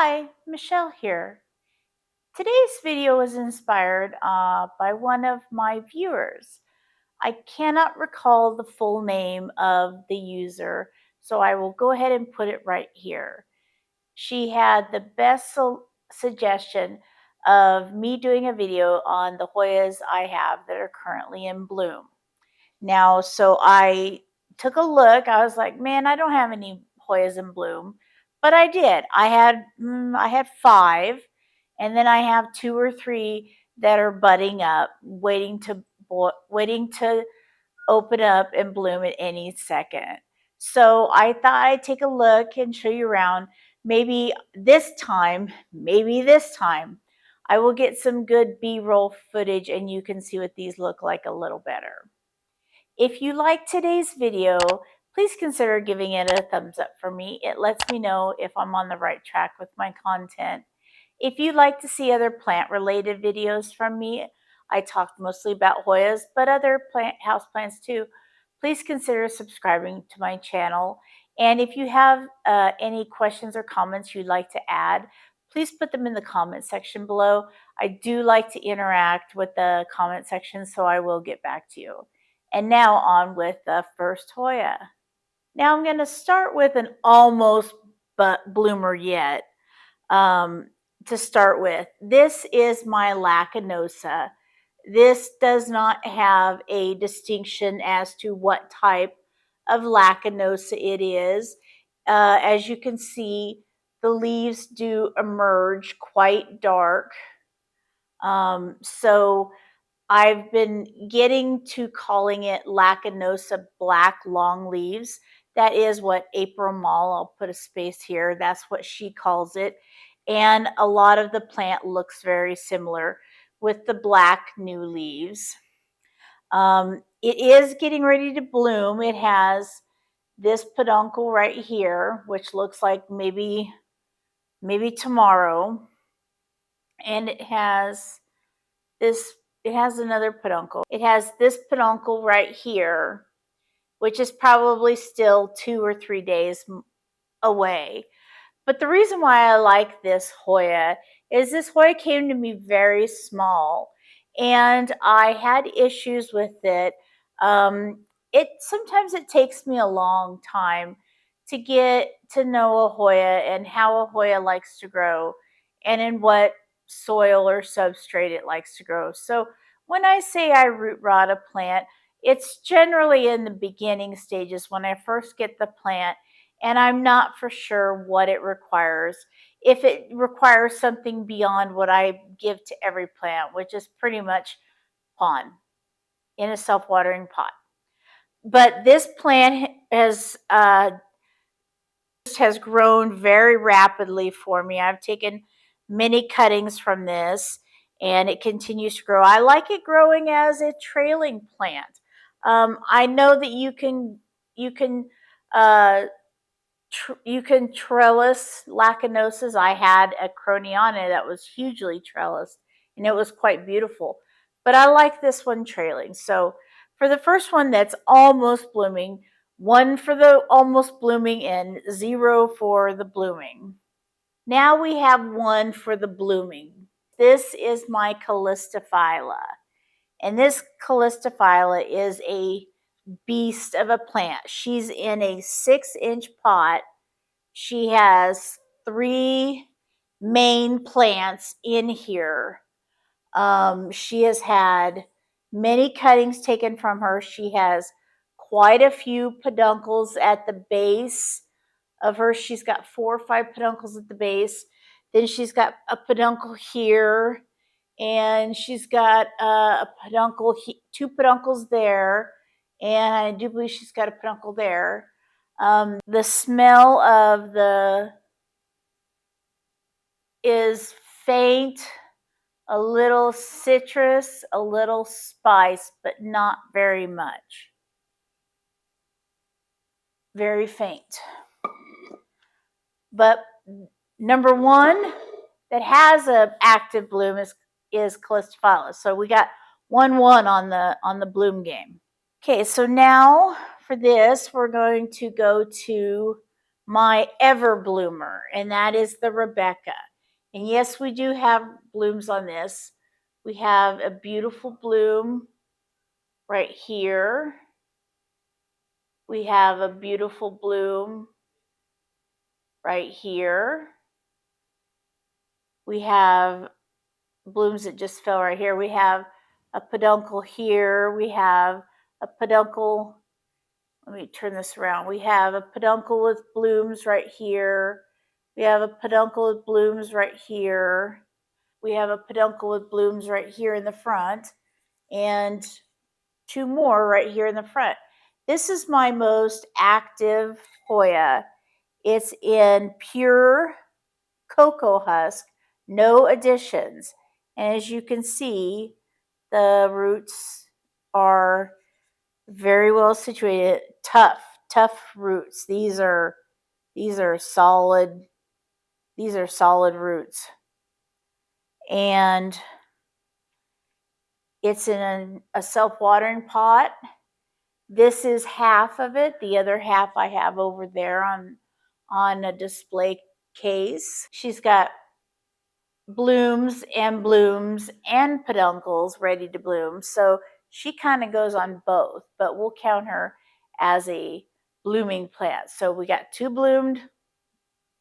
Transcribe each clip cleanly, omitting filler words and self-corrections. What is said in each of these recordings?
Hi, Michelle here. Today's video was inspired by one of my viewers. I cannot recall the full name of the user, so I will go ahead and put it right here. She had the best suggestion of me doing a video on the Hoyas I have that are currently in bloom. Now, so I took a look. I was like, man, I don't have any Hoyas in bloom, but I did. I had 5, and then I have 2 or 3 that are budding up, waiting to open up and bloom at any second. So I thought I'd take a look and show you around. Maybe this time, I will get some good B-roll footage and you can see what these look like a little better. If you like today's video, please consider giving it a thumbs up for me. It lets me know if I'm on the right track with my content. If you'd like to see other plant-related videos from me, I talked mostly about Hoyas, but other houseplants too. Please consider subscribing to my channel. And if you have any questions or comments you'd like to add, please put them in the comment section below. I do like to interact with the comment section, so I will get back to you. And now on with the first Hoya. Now I'm going to start with an almost bloomer yet. To start with, this is my lacunosa. This does not have a distinction as to what type of lacunosa it is. As you can see, the leaves do emerge quite dark. So I've been getting to calling it lacunosa black long leaves. That is what April Mall, I'll put a space here, that's what she calls it. And a lot of the plant looks very similar with the black new leaves. It is getting ready to bloom. It has this peduncle right here, which looks like maybe tomorrow. And it has another peduncle. It has this peduncle right here, which is probably still 2 or 3 days away. But the reason why I like this Hoya is this Hoya came to me very small, and I had issues with it. Sometimes it takes me a long time to get to know a Hoya and how a Hoya likes to grow and in what soil or substrate it likes to grow. So when I say I root rot a plant, it's generally in the beginning stages when I first get the plant and I'm not for sure what it requires. If it requires something beyond what I give to every plant, which is pretty much pond in a self-watering pot. But this plant has grown very rapidly for me. I've taken many cuttings from this and it continues to grow. I like it growing as a trailing plant. I know that you can trellis lacunosas. I had a Krinkle that was hugely trellised and it was quite beautiful. But I like this one trailing. So for the first one that's almost blooming, 1 for the almost blooming and 0 for the blooming. Now we have 1 for the blooming. This is my callistophylla. And this callistophylla is a beast of a plant. She's in a 6-inch pot. She has 3 main plants in here. She has had many cuttings taken from her. She has quite a few peduncles at the base of her. She's got 4 or 5 peduncles at the base. Then she's got a peduncle here, and she's got a peduncle, 2 peduncles there, and I do believe she's got a peduncle there. The smell of is faint, a little citrus, a little spice, but not very much. Very faint. But number 1 that has an active bloom is callistophylla. So we got 1-1 on the bloom game. Okay, so now for this, we're going to go to my ever bloomer, and that is the Rebecca. And yes, we do have blooms on this. We have a beautiful bloom right here. We have a beautiful bloom right here. We have blooms that just fell right here. We have a peduncle here. We have a peduncle. Let me turn this around. We have a peduncle with blooms right here. We have a peduncle with blooms right here. We have a peduncle with blooms right here in the front, and two more right here in the front. This is my most active Hoya. It's in pure cocoa husk, no additions. And as you can see, the roots are very well situated, tough roots. These are solid roots. And it's in a self-watering pot. This is half of it. The other half I have over there on a display case. She's got blooms and peduncles ready to bloom. So she kind of goes on both, but we'll count her as a blooming plant. So we got two bloomed,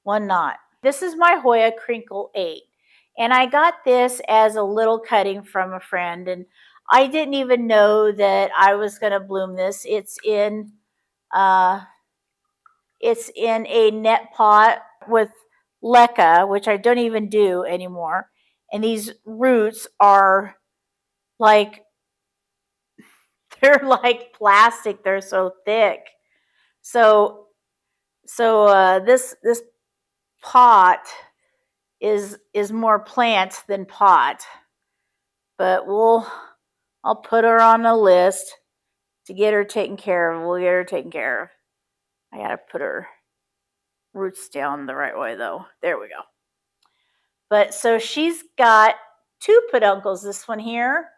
one not. This is my Hoya Krinkle 8. And I got this as a little cutting from a friend, and I didn't even know that I was going to bloom this. It's in a net pot with leca, which I don't even do anymore. And these roots are like, they're like plastic. They're so thick. So this pot is more plant than pot. But I'll put her on the list to get her taken care of. We'll get her taken care of. I gotta put her roots down the right way though. There we go. But so she's got two peduncles, this one here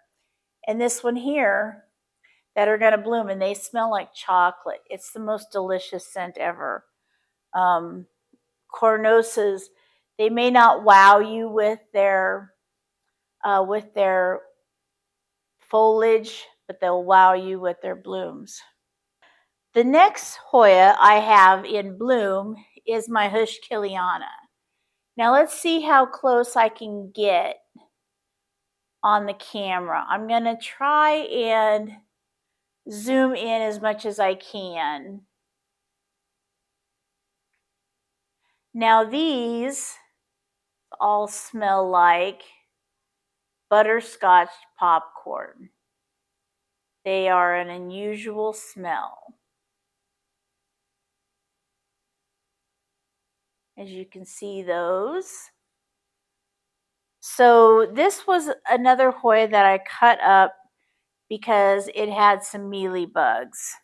and this one here, that are going to bloom, and they smell like chocolate. It's the most delicious scent ever. Carnosas, they may not wow you with their foliage, but they'll wow you with their blooms. The next Hoya I have in bloom is my heuschkeliana. Now let's see how close I can get on the camera. I'm going to try and zoom in as much as I can. Now these all smell like butterscotch popcorn. They are an unusual smell. As you can see those. So this was another Hoya that I cut up because it had some mealy bugs.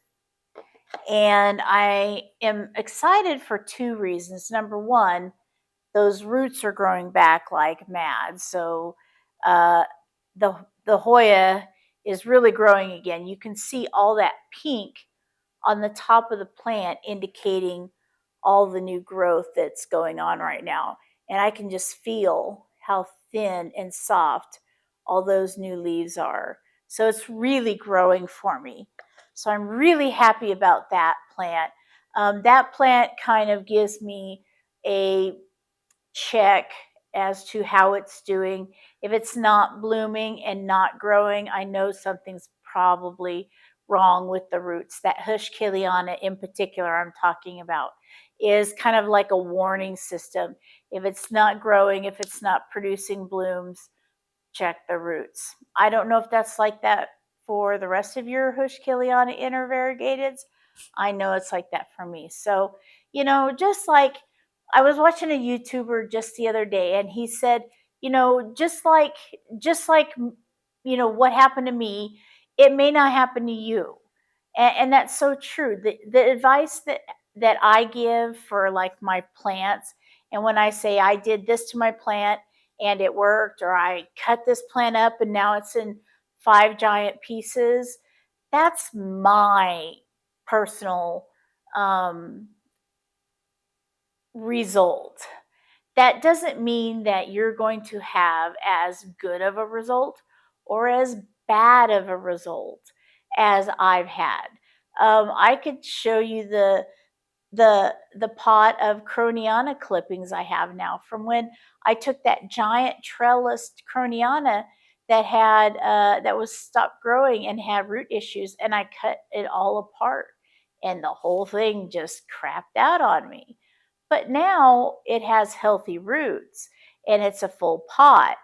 And I am excited for two reasons. Number one, those roots are growing back like mad. So the Hoya is really growing again. You can see all that pink on the top of the plant indicating all the new growth that's going on right now. And I can just feel how thin and soft all those new leaves are. So it's really growing for me. So I'm really happy about that plant. That plant kind of gives me a check as to how it's doing. If it's not blooming and not growing, I know something's probably wrong with the roots. That heuschkeliana in particular I'm talking about is kind of like a warning system. If it's not growing, if it's not producing blooms, check the roots. I don't know if that's like that for the rest of your heuschkeliana intervariegateds. I know it's like that for me. So, you know, just like I was watching a YouTuber just the other day, and he said, you know, just like you know what happened to me, it may not happen to you, and that's so true. The advice that I give for like my plants, and when I say I did this to my plant and it worked, or I cut this plant up and now it's in 5 giant pieces, that's my personal result. That doesn't mean that you're going to have as good of a result or as bad of a result as I've had. I could show you the pot of Croniana clippings I have now from when I took that giant trellised Croniana that was stopped growing and had root issues, and I cut it all apart, and the whole thing just crapped out on me. But now it has healthy roots, and it's a full pot,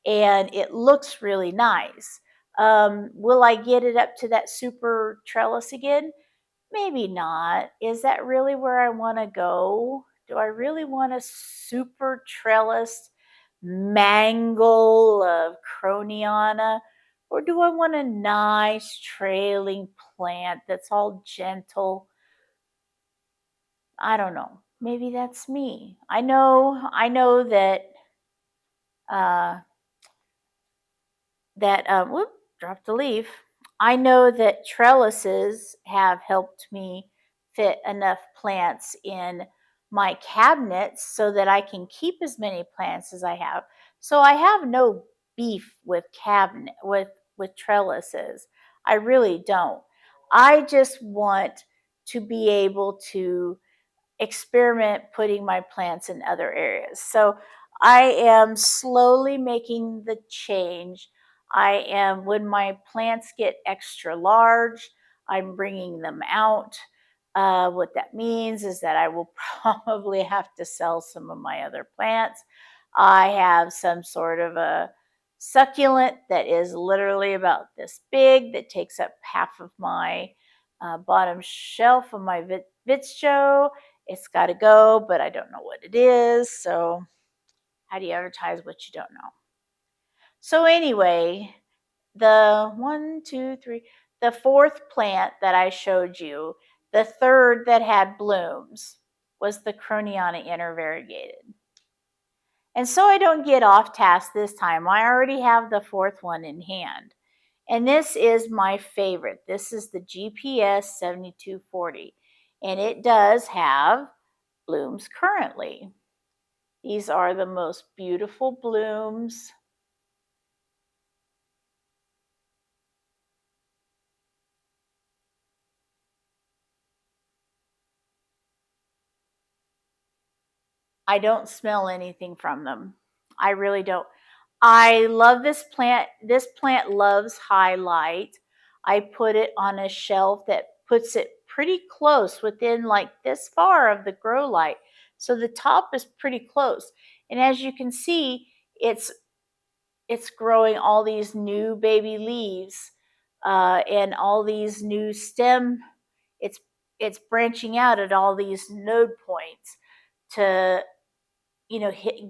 and it looks really nice. Will I get it up to that super trellis again? Maybe not. Is that really where I want to go? Do I really want a super trellised mangle of Croniana? Or do I want a nice trailing plant that's all gentle? I don't know. Maybe that's me. I know that uh, whoop, dropped a leaf. I know that trellises have helped me fit enough plants in my cabinets so that I can keep as many plants as I have. So I have no beef with with trellises. I really don't. I just want to be able to experiment putting my plants in other areas. So I am slowly making the change. When my plants get extra large, I'm bringing them out. What that means is that I will probably have to sell some of my other plants. I have some sort of a succulent that is literally about this big that takes up half of my bottom shelf of my Vitcho. It's got to go, but I don't know what it is. So, how do you advertise what you don't know? So, anyway, the fourth plant that I showed you, the third that had blooms, was the Croniana intervariegated. And so I don't get off task this time. I already have the fourth one in hand. And this is my favorite. This is the GPS 7240. And it does have blooms currently. These are the most beautiful blooms. I don't smell anything from them. I really don't. I love this plant. This plant loves high light. I put it on a shelf that puts it pretty close within like this far of the grow light. So the top is pretty close. And as you can see, it's growing all these new baby leaves and all these new stem. It's branching out at all these node points to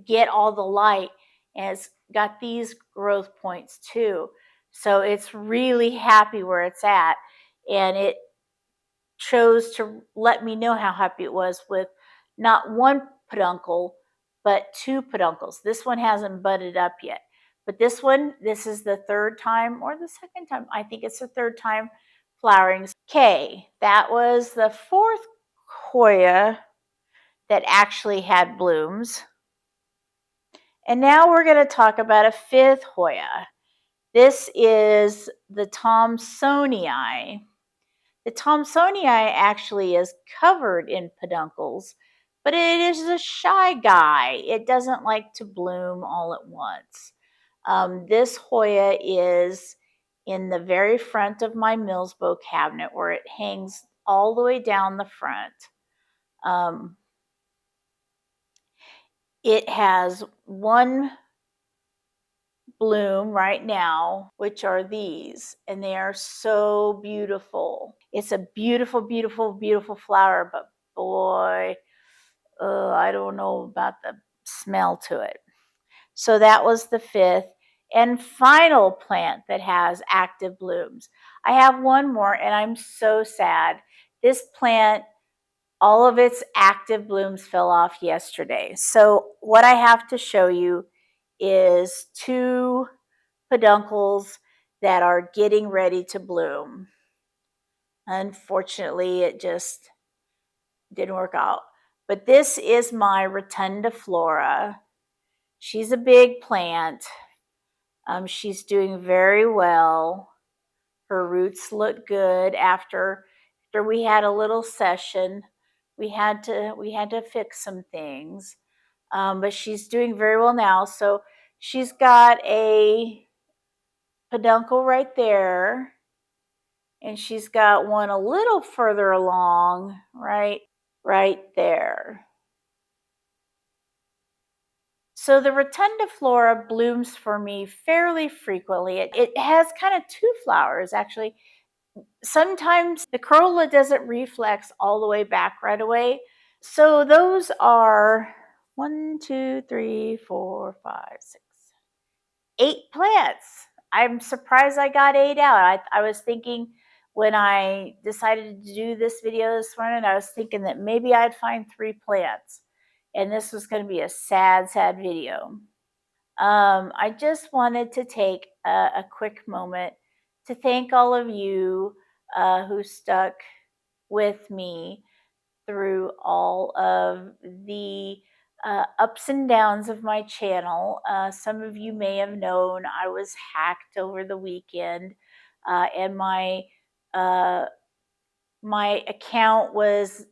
get all the light, and it's got these growth points too. So it's really happy where it's at, and it chose to let me know how happy it was with not one peduncle, but two peduncles. This one hasn't budded up yet, but this is the third time or the second time. I think it's the third time flowering. Okay, that was the fourth Hoya that actually had blooms. And now we're going to talk about a fifth Hoya. This is the thomsonii. The thomsonii actually is covered in peduncles, but it is a shy guy. It doesn't like to bloom all at once. This Hoya is in the very front of my Millsbow cabinet where it hangs all the way down the front. It has one bloom right now, which are these, and they are so beautiful. It's a beautiful, beautiful, beautiful flower, but boy, I don't know about the smell to it. So that was the fifth and final plant that has active blooms. I have one more, and I'm so sad. This plant, all of its active blooms fell off yesterday. So what I have to show you is two peduncles that are getting ready to bloom. Unfortunately, it just didn't work out. But this is my rotundiflora. She's a big plant. She's doing very well. Her roots look good. After we had a little session, we had to fix some things. But she's doing very well now. So she's got a peduncle right there, and she's got one a little further along, right there. So the rotundiflora blooms for me fairly frequently. It has kind of two flowers, actually. Sometimes the corolla doesn't reflex all the way back right away. So those are 1, 2, 3, 4, 5, 6, 8 plants. I'm surprised I got 8 out. I was thinking when I decided to do this video this morning, I was thinking that maybe I'd find 3 plants. And this was going to be a sad, sad video. I just wanted to take a quick moment to thank all of you who stuck with me through all of the ups and downs of my channel. Some of you may have known I was hacked over the weekend, and uh, my account was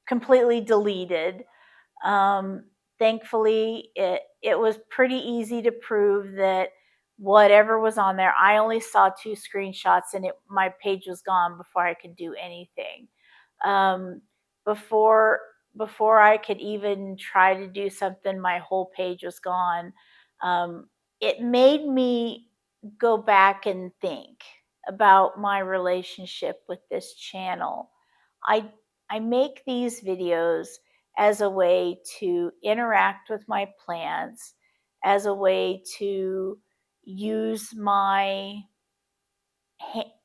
completely deleted. Thankfully, it was pretty easy to prove that whatever was on there, I only saw 2 screenshots, and my page was gone before I could do anything. Um, before I could even try to do something, my whole page was gone. It made me go back and think about my relationship with this channel. I make these videos as a way to interact with my plants, as a way to use my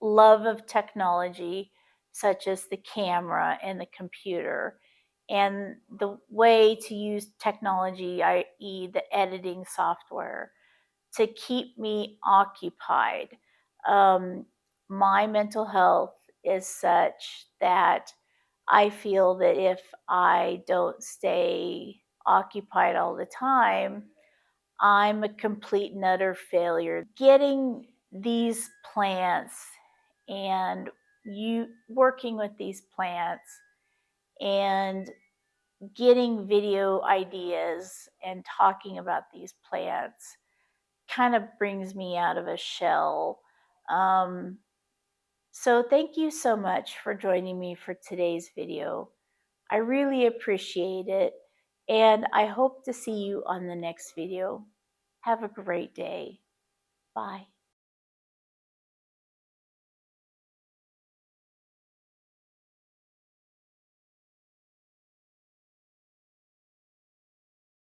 love of technology, such as the camera and the computer, and the way to use technology, i.e., the editing software, to keep me occupied. My mental health is such that I feel that if I don't stay occupied all the time, I'm a complete and utter failure. Getting these plants and you working with these plants and getting video ideas and talking about these plants kind of brings me out of a shell. So thank you so much for joining me for today's video. I really appreciate it, and I hope to see you on the next video. Have a great day. Bye.